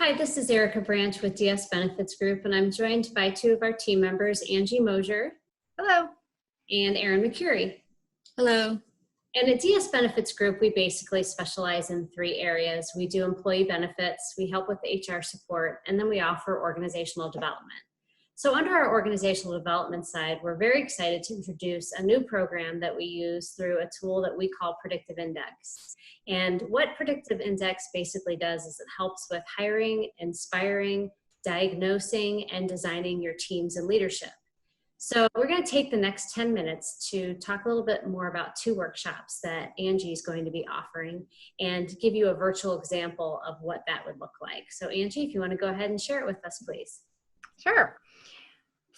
Hi, this is Erica Branch with DS Benefits Group, and I'm joined by two of our team members, Angie Mosier. Hello. And Erin McCurry. Hello. And at DS Benefits Group, we basically specialize in three areas. We do employee benefits, we help with HR support, and then we offer organizational development. So under our organizational development side, we're very excited to introduce a new program that we use through a tool that we call Predictive Index. And what Predictive Index basically does is it helps with hiring, inspiring, diagnosing, and designing your teams and leadership. So we're going to take the next 10 minutes to talk a little bit more about two workshops that Angie is going to be offering and give you a virtual example of what that would look like. So Angie, if you want to go ahead and share it with us, please. Sure.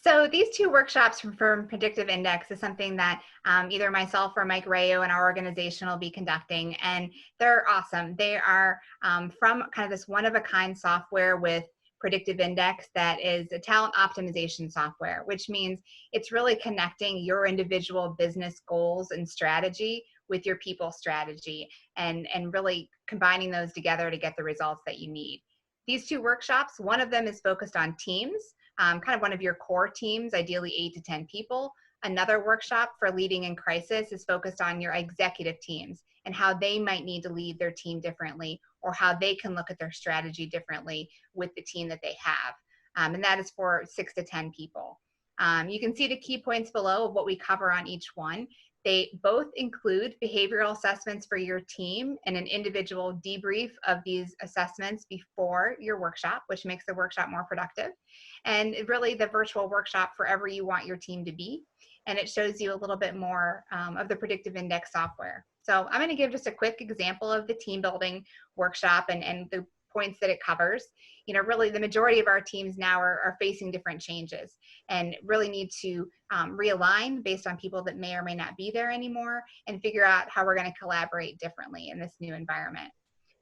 So these two workshops from Predictive Index is something that either myself or Mike Rayo and our organization will be conducting, and they're awesome. They are from kind of this one-of-a-kind software with Predictive Index that is a talent optimization software, which means it's really connecting your individual business goals and strategy with your people strategy and really combining those together to get the results that you need. These two workshops, one of them is focused on teams, kind of one of your core teams, ideally 8 to 10 people. Another workshop for leading in crisis is focused on your executive teams and how they might need to lead their team differently or how they can look at their strategy differently with the team that they have. And that is for 6 to 10 people. You can see the key points below of what we cover on each one. They both include behavioral assessments for your team and an individual debrief of these assessments before your workshop, which makes the workshop more productive. And really the virtual workshop for wherever you want your team to be. And it shows you a little bit more of the Predictive Index software. So I'm going to give just a quick example of the team building workshop and the points that it covers. You know, really the majority of our teams now are facing different changes and really need to realign based on people that may or may not be there anymore and figure out how we're going to collaborate differently in this new environment.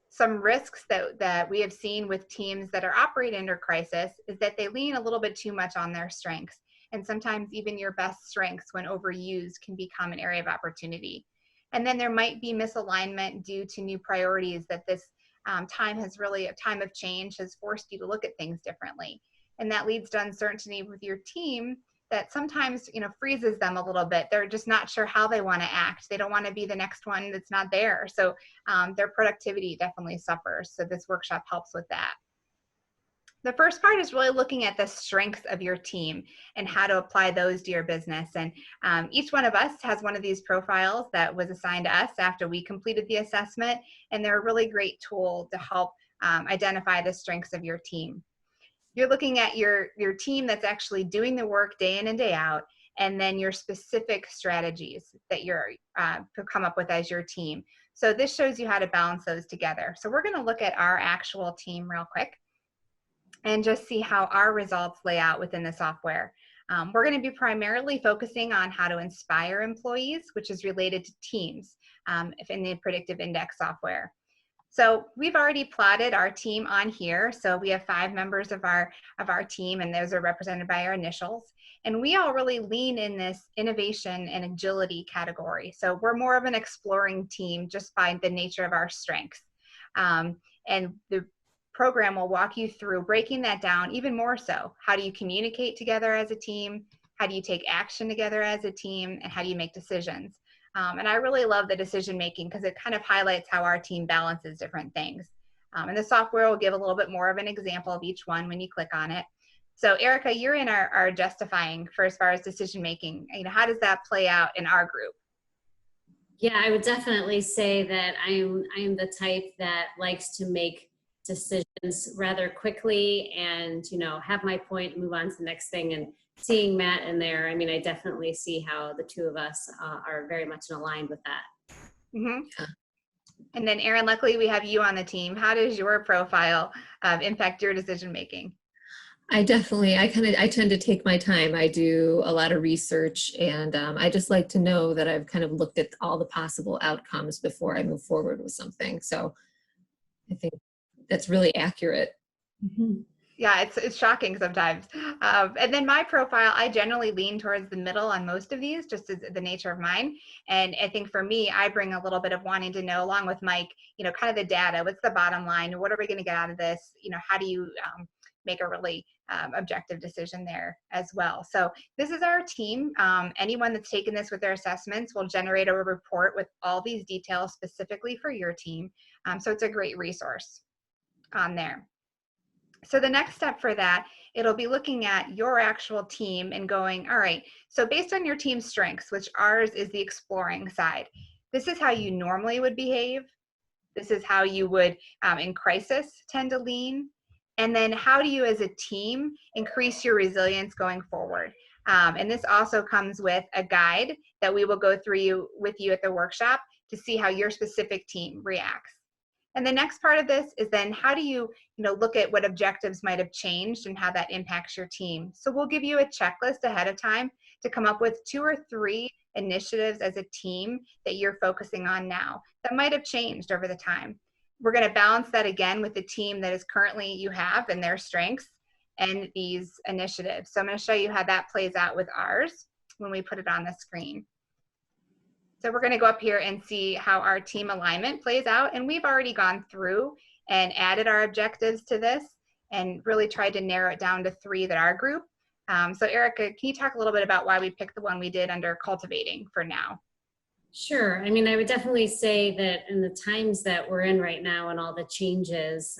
Some risks that we have seen with teams that are operating under crisis is that they lean a little bit too much on their strengths. And sometimes even your best strengths, when overused, can become an area of opportunity. And then there might be misalignment due to new priorities that this time has really, a time of change has forced you to look at things differently. And that leads to uncertainty with your team that sometimes, you know, freezes them a little bit. They're just not sure how they want to act. They don't want to be the next one that's not there. So their productivity definitely suffers. So this workshop helps with that. The first part is really looking at the strengths of your team and how to apply those to your business. And each one of us has one of these profiles that was assigned to us after we completed the assessment. And they're a really great tool to help identify the strengths of your team. You're looking at your team that's actually doing the work day in and day out, and then your specific strategies that you're come up with as your team. So this shows you how to balance those together. So we're going to look at our actual team real quick and just see how our results lay out within the software. We're going to be primarily focusing on how to inspire employees, which is related to teams in the Predictive Index software. So we've already plotted our team on here. So we have 5 members of our team, and those are represented by our initials. And we all really lean in this innovation and agility category. So we're more of an exploring team just by the nature of our strengths. And the program will walk you through breaking that down even more so. How do you communicate together as a team? How do you take action together as a team? And how do you make decisions? And I really love the decision making because it kind of highlights how our team balances different things. And the software will give a little bit more of an example of each one when you click on it. So Erica, you're in our justifying for as far as decision making. You know, how does that play out in our group? Yeah, I would definitely say that I am the type that likes to make decisions rather quickly and, you know, have my point, move on to the next thing. And seeing Matt in there, I mean, I definitely see how the two of us are very much aligned with that. Mm-hmm. And then Erin, luckily we have you on the team. How does your profile impact your decision making? I tend to take my time. I do a lot of research, and I just like to know that I've kind of looked at all the possible outcomes before I move forward with something. So I think that's really accurate. Mm-hmm. Yeah, it's shocking sometimes. And then my profile, I generally lean towards the middle on most of these, just as the nature of mine. And I think for me, I bring a little bit of wanting to know, along with Mike, kind of the data. What's the bottom line? What are we going to get out of this? How do you make a really objective decision there as well? So this is our team. Anyone that's taken this with their assessments will generate a report with all these details specifically for your team. So it's a great resource on there. So the next step for that, it'll be looking at your actual team and going, all right, so based on your team's strengths, which ours is the exploring side, this is how you normally would behave. This is how you would, in crisis, tend to lean. And then how do you as a team increase your resilience going forward? And this also comes with a guide that we will go through with you at the workshop to see how your specific team reacts. And the next part of this is then how do you, look at what objectives might have changed and how that impacts your team. So we'll give you a checklist ahead of time to come up with 2 or 3 initiatives as a team that you're focusing on now that might have changed over the time. We're going to balance that again with the team that is currently you have and their strengths and these initiatives. So I'm going to show you how that plays out with ours when we put it on the screen. So we're going to go up here and see how our team alignment plays out. And we've already gone through and added our objectives to this and really tried to narrow it down to 3 that are grouped. So Erica, can you talk a little bit about why we picked the one we did under cultivating for now? Sure. I mean, I would definitely say that in the times that we're in right now and all the changes,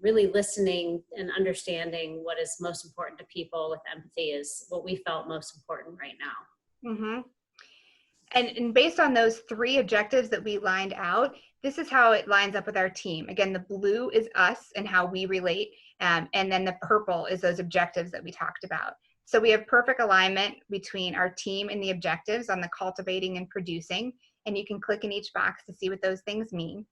really listening and understanding what is most important to people with empathy is what we felt most important right now. Mm-hmm. And based on those 3 objectives that we lined out, this is how it lines up with our team. Again, the blue is us and how we relate, and then the purple is those objectives that we talked about. So we have perfect alignment between our team and the objectives on the cultivating and producing, and you can click in each box to see what those things mean.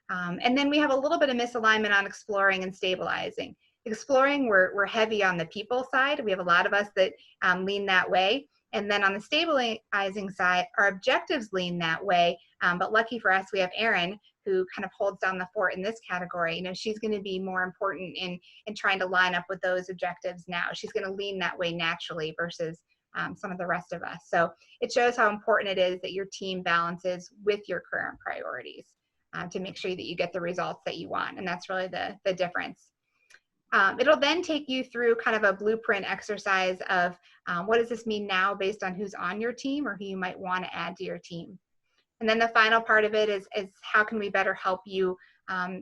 And then we have a little bit of misalignment on exploring and stabilizing. Exploring, we're heavy on the people side. We have a lot of us that lean that way. And then on the stabilizing side, our objectives lean that way. But lucky for us, we have Erin, who kind of holds down the fort in this category. She's going to be more important in trying to line up with those objectives now. She's going to lean that way naturally versus some of the rest of us. So it shows how important it is that your team balances with your current priorities to make sure that you get the results that you want. And that's really the difference. It'll then take you through kind of a blueprint exercise of what does this mean now based on who's on your team or who you might want to add to your team. And then the final part of it is how can we better help you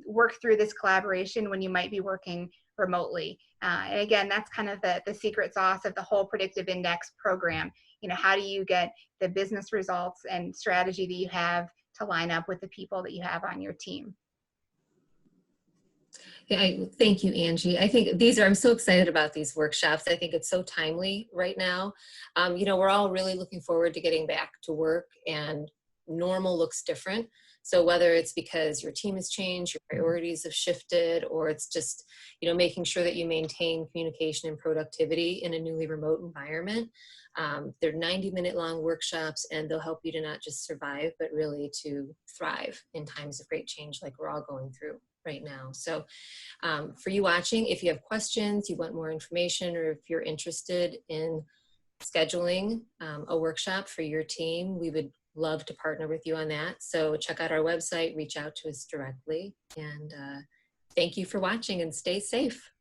work through this collaboration when you might be working remotely. And again, that's kind of the secret sauce of the whole Predictive Index program. How do you get the business results and strategy that you have to line up with the people that you have on your team? Yeah, thank you, Angie. I think I'm so excited about these workshops. I think it's so timely right now. We're all really looking forward to getting back to work, and normal looks different. So whether it's because your team has changed, your priorities have shifted, or it's just, making sure that you maintain communication and productivity in a newly remote environment. They're 90-minute long workshops, and they'll help you to not just survive, but really to thrive in times of great change like we're all going through right now. So for you watching, if you have questions, you want more information, or if you're interested in scheduling a workshop for your team, we would love to partner with you on that. So check out our website, reach out to us directly, and thank you for watching, and stay safe.